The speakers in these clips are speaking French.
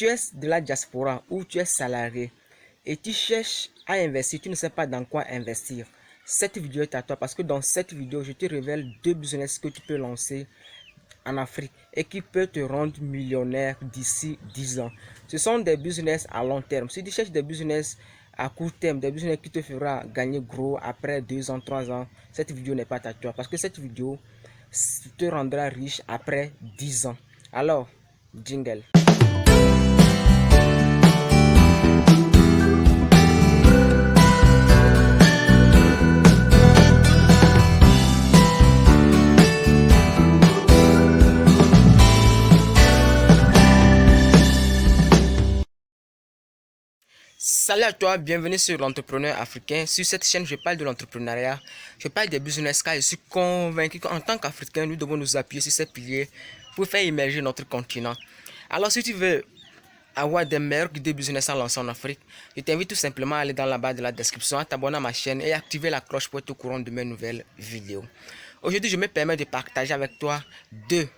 Tu es de la diaspora ou tu es salarié et tu cherches à investir, tu ne sais pas dans quoi investir. Cette vidéo est à toi parce que dans cette vidéo, je te révèle deux business que tu peux lancer en Afrique et qui peut te rendre millionnaire d'ici 10 ans. Ce sont des business à long terme. Si tu cherches des business à court terme, des business qui te fera gagner gros après 2 ans, 3 ans, cette vidéo n'est pas à toi parce que cette vidéo te rendra riche après 10 ans. Alors, jingle. Salut à toi, bienvenue sur l'entrepreneur africain. Sur cette chaîne, je parle de l'entrepreneuriat, je parle des business car je suis convaincu qu'en tant qu'Africains, nous devons nous appuyer sur ces piliers pour faire émerger notre continent. Alors si tu veux avoir des meilleurs idées business à lancer en Afrique, je t'invite tout simplement à aller dans la barre de la description, à t'abonner à ma chaîne et activer la cloche pour être au courant de mes nouvelles vidéos. Aujourd'hui, je me permets de partager avec toi deux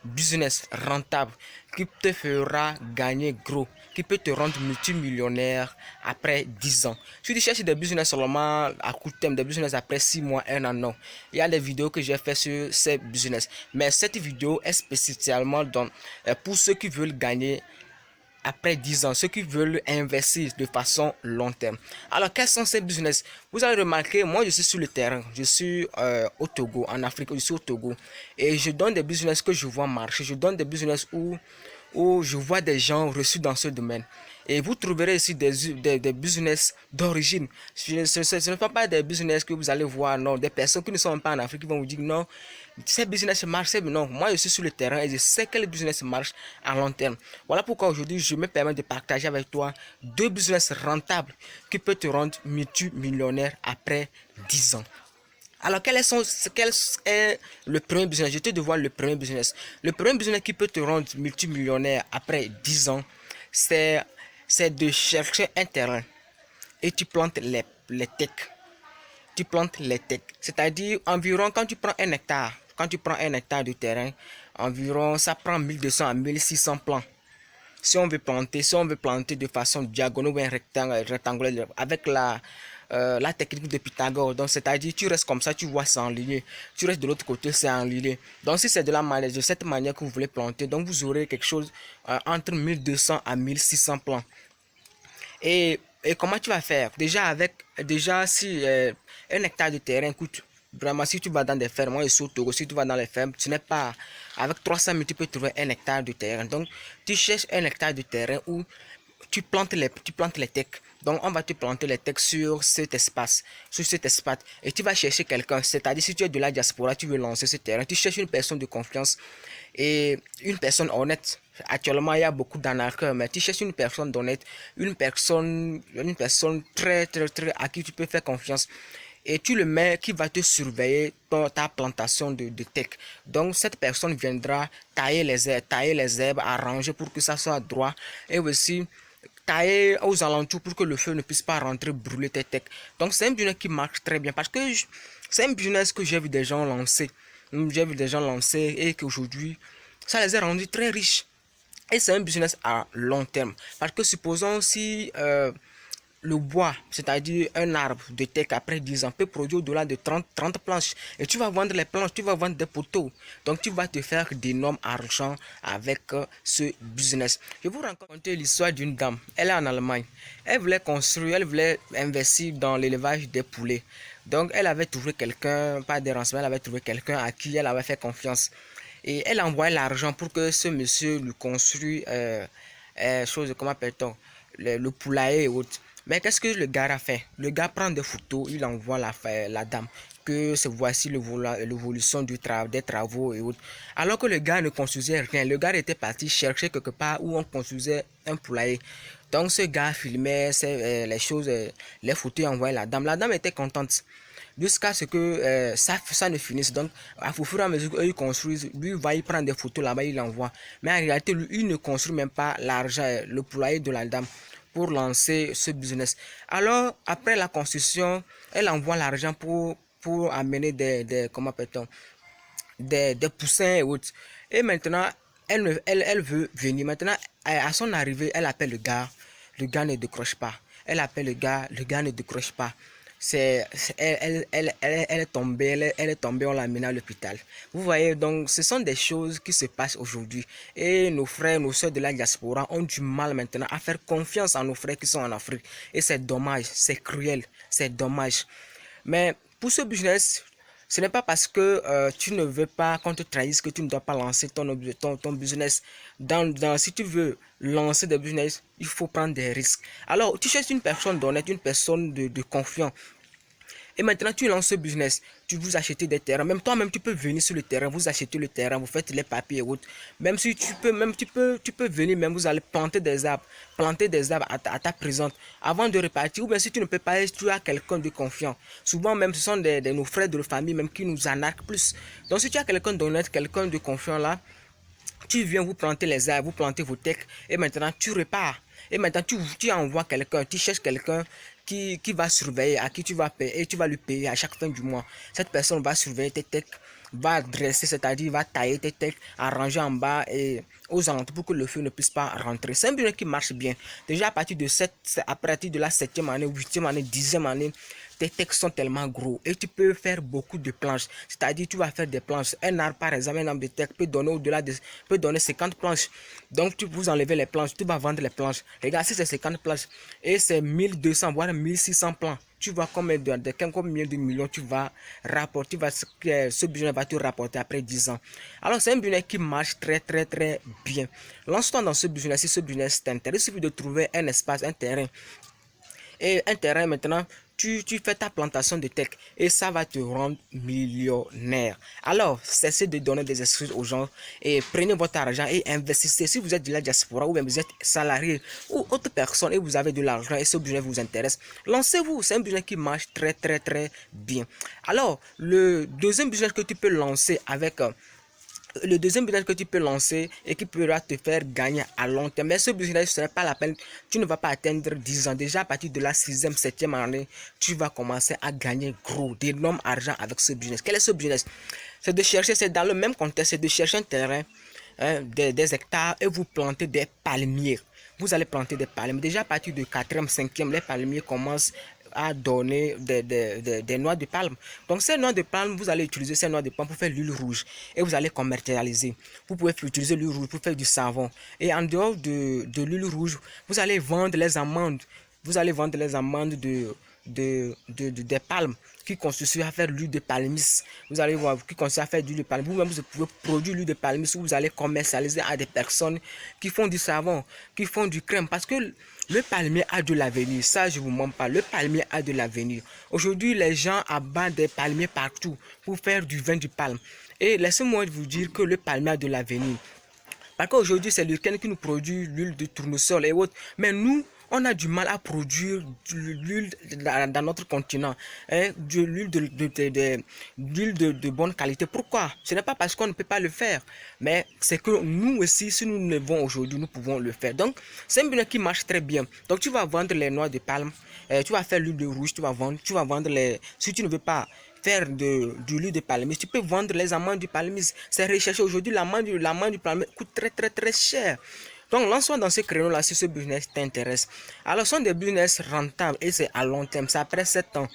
business rentable qui te fera gagner gros, qui peut te rendre multimillionnaire après 10 ans. Si tu cherches des business seulement à court terme, des business après 6 mois, 1 an, non. Il y a des vidéos que j'ai fait sur ces business. Mais cette vidéo est spécialement pour ceux qui veulent gagner après 10 ans, ceux qui veulent investir de façon long terme. Alors, quels sont ces business? Vous allez remarquer, moi je suis sur le terrain, je suis au Togo, en Afrique, je suis au Togo. Et je donne des business que je vois marcher, je donne des business où je vois des gens reçus dans ce domaine. Et vous trouverez ici des business d'origine. Ce ne sont pas des business que vous allez voir, non, des personnes qui ne sont pas en Afrique qui vont vous dire non, ces business marchent, non. Moi, je suis sur le terrain et je sais quel business marche à long terme. Voilà pourquoi aujourd'hui, je me permets de partager avec toi deux business rentables qui peuvent te rendre multimillionnaire après 10 ans. Alors, quel est le premier business? Je te dévoile le premier business. Le premier business qui peut te rendre multimillionnaire après 10 ans, c'est de chercher un terrain et tu plantes les techs. Tu plantes les techs. C'est-à-dire, environ, quand tu prends un hectare de terrain, environ, ça prend 1200 à 1600 plants. Si on veut planter de façon diagonale ou un rectangulaire avec la technique de Pythagore. Donc, c'est-à-dire, tu restes comme ça, tu vois, c'est enligné. Tu restes de l'autre côté, c'est enligné. Donc, si c'est de cette manière que vous voulez planter, donc vous aurez quelque chose entre 1200 à 1600 plants. Et comment tu vas faire? Déjà si un hectare de terrain coûte, vraiment, si tu vas dans des fermes, moi je suis au Togo, si tu vas dans les fermes, tu n'es pas, avec 300 000, tu peux trouver un hectare de terrain. Donc, tu cherches un hectare de terrain où tu plantes les techs. Donc, on va te planter les techs sur cet espace, et tu vas chercher quelqu'un. C'est-à-dire, si tu es de la diaspora, tu veux lancer ce terrain, tu cherches une personne de confiance et une personne honnête. Actuellement, il y a beaucoup d'arnaqueurs, mais tu cherches une personne honnête, une personne très, très, très à qui tu peux faire confiance. Et tu le mets qui va te surveiller dans ta plantation de tech. Donc, cette personne viendra tailler les herbes, arranger pour que ça soit droit. Et aussi, tailler aux alentours pour que le feu ne puisse pas rentrer, brûler tes techs. Donc, c'est un business qui marche très bien parce que c'est un business que j'ai vu des gens lancer. J'ai vu des gens lancer et qu'aujourd'hui, ça les a rendus très riches. Et c'est un business à long terme. Parce que supposons si le bois, c'est-à-dire un arbre de teck après 10 ans, peut produire au-delà de 30 planches. Et tu vas vendre les planches, tu vas vendre des poteaux. Donc tu vas te faire d'énormes argent avec ce business. Je vous raconte l'histoire d'une dame. Elle est en Allemagne. Elle voulait investir dans l'élevage des poulets. Donc elle avait trouvé quelqu'un, pas des renseignements, elle avait trouvé quelqu'un à qui elle avait fait confiance. Et elle envoie l'argent pour que ce monsieur lui construise, comment appelle-t-on, le poulailler et autres. Mais qu'est-ce que le gars a fait? Le gars prend des photos, il envoie la dame que voici l'évolution des travaux et autres. Alors que le gars ne construisait rien, le gars était parti chercher quelque part où on construisait un poulailler. Donc ce gars filmait les choses, les photos et envoyait la dame. La dame était contente jusqu'à ce que ça ne finisse. Donc, au fur et à mesure qu'ils construisent, lui va y prendre des photos là-bas, il envoie. Mais en réalité, lui, il ne construit même pas l'argent, le poulailler de la dame pour lancer ce business. Alors, après la construction, elle envoie l'argent pour amener comment appelle-t-on, des poussins et autres. Et maintenant, elle veut venir. Maintenant, à son arrivée, elle appelle le gars ne décroche pas. Elle appelle le gars ne décroche pas. Elle est tombée, on l'a amenée à l'hôpital. Vous voyez, donc ce sont des choses qui se passent aujourd'hui. Et nos frères, nos soeurs de la diaspora ont du mal maintenant à faire confiance à nos frères qui sont en Afrique. Et c'est dommage, c'est cruel, c'est dommage. Mais pour ce business, ce n'est pas parce que tu ne veux pas qu'on te trahisse que tu ne dois pas lancer ton business. Si tu veux lancer des business, il faut prendre des risques. Alors, tu cherches une personne d'honnête, une personne de confiance. Et maintenant, tu lances ce business, tu vous achetez des terrains. Même toi-même, tu peux venir sur le terrain, vous achetez le terrain, vous faites les papiers et autres. Même si tu peux venir, même vous allez planter des arbres à ta présence avant de repartir. Ou bien si tu ne peux pas, tu as quelqu'un de confiant. Souvent même, ce sont nos frères de famille même qui nous anarquent plus. Donc si tu as quelqu'un d'honnête, quelqu'un de confiant là, tu viens vous planter les arbres, vous plantez vos techs et maintenant tu repars. Et maintenant tu envoies quelqu'un, tu cherches quelqu'un qui va surveiller, à qui tu vas payer et tu vas lui payer à chaque fin du mois. Cette personne va surveiller tes techs, va dresser, c'est-à-dire va tailler tes techs, arranger en bas et aux alentours pour que le feu ne puisse pas rentrer. C'est un business qui marche bien. Déjà à partir de la 7e année, 8e année, 10e année, tes textes sont tellement gros et tu peux faire beaucoup de planches. C'est-à-dire tu vas faire des planches. Un arbre par exemple, un arbre de texte peut donner 50 planches. Donc vous enlevez les planches, tu vas vendre les planches. Regarde, si c'est 50 planches et c'est 1200 voire 1600 plans. Tu vois combien de millions tu vas rapporter, ce business va te rapporter après 10 ans. Alors c'est un business qui marche très bien. Lance-toi dans ce business si ce business t'intéresse. Il suffit de trouver un espace, un terrain. Et un terrain maintenant, tu fais ta plantation de tech et ça va te rendre millionnaire. Alors, cessez de donner des excuses aux gens et prenez votre argent et investissez. Si vous êtes de la diaspora ou bien vous êtes salarié ou autre personne et vous avez de l'argent et ce business vous intéresse, lancez-vous. C'est un business qui marche très bien. Alors, le deuxième business que tu peux lancer avec... Le deuxième business que tu peux lancer et qui pourra te faire gagner à long terme. Mais ce business, ce n'est pas la peine. Tu ne vas pas atteindre 10 ans. Déjà à partir de la 6e, 7e année, tu vas commencer à gagner gros, d'énormes argent avec ce business. Quel est ce business? C'est de chercher, c'est dans le même contexte, c'est de chercher un terrain, des hectares et vous planter des palmiers. Vous allez planter des palmiers. Déjà à partir de 4e, 5e, les palmiers commencent à donner des noix de palme. Donc ces noix de palme, vous allez utiliser ces noix de palme pour faire l'huile rouge et vous allez commercialiser. Vous pouvez utiliser l'huile rouge pour faire du savon. Et en dehors de l'huile rouge, vous allez vendre les amandes. Vous allez vendre les amandes des palmes qui constituent à faire l'huile de palmis. Vous allez voir qui constituent à faire de l'huile de palmis. Vous-même, vous pouvez produire l'huile de palmis où vous allez commercialiser à des personnes qui font du savon, qui font du crème. Parce que le palmier a de l'avenir. Ça, je ne vous mens pas. Le palmier a de l'avenir. Aujourd'hui, les gens abattent des palmiers partout pour faire du vin du palme. Et laissez-moi vous dire que le palmier a de l'avenir. Parce qu'aujourd'hui, c'est le Kenya qui nous produit l'huile de tournesol et autres. Mais nous, on a du mal à produire de l'huile dans notre continent, hein, de l'huile de bonne qualité. Pourquoi? Ce n'est pas parce qu'on ne peut pas le faire, mais c'est que nous aussi, si nous le faisons aujourd'hui, nous pouvons le faire. Donc, c'est un business qui marche très bien. Donc, tu vas vendre les noix de palme, tu vas faire l'huile de rouge, tu vas vendre les... Si tu ne veux pas faire de l'huile de palmis, tu peux vendre les amandes du palmis. C'est recherché aujourd'hui, l'amande du palmis coûte très cher. Donc, lance-toi dans ce créneau-là si ce business t'intéresse. Alors, ce sont des business rentables et c'est à long terme. C'est après 7 ans,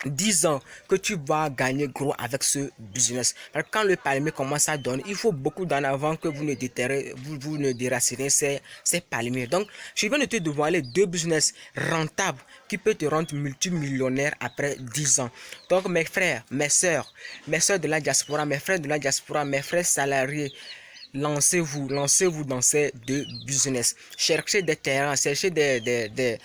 10 ans que tu vas gagner gros avec ce business. Parce que quand le palmier commence à donner, il faut beaucoup d'en avant que vous ne déracinez ces palmiers. Donc, je viens de te dévoiler 2 business rentables qui peuvent te rendre multimillionnaire après 10 ans. Donc, mes frères, mes soeurs de la diaspora, mes frères de la diaspora, mes frères salariés, lancez-vous dans ces 2 business. Cherchez des terrains, cherchez des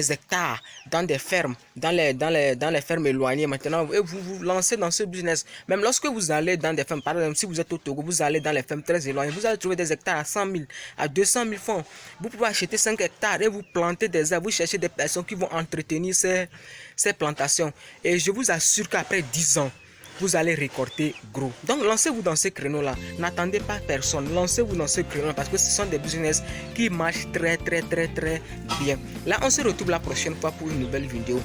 hectares dans des fermes, dans les fermes éloignées maintenant, et vous lancez dans ce business. Même lorsque vous allez dans des fermes, par exemple, si vous êtes au Togo, vous allez dans les fermes très éloignées, vous allez trouver des hectares à 100 000, à 200 000 francs. Vous pouvez acheter 5 hectares et vous planter des arbres, vous cherchez des personnes qui vont entretenir ces plantations. Et je vous assure qu'après 10 ans, vous allez récolter gros. Donc, lancez-vous dans ce créneau-là. N'attendez pas personne. Lancez-vous dans ce créneau parce que ce sont des business qui marchent très bien. Là, on se retrouve la prochaine fois pour une nouvelle vidéo.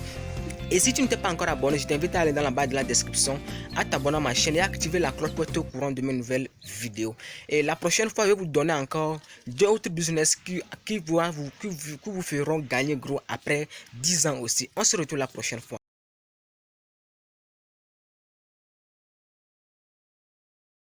Et si tu ne t'es pas encore abonné, je t'invite à aller dans la barre de la description, à t'abonner à ma chaîne et à activer la cloche pour être au courant de mes nouvelles vidéos. Et la prochaine fois, je vais vous donner encore 2 autres business qui vous feront gagner gros après 10 ans aussi. On se retrouve la prochaine fois.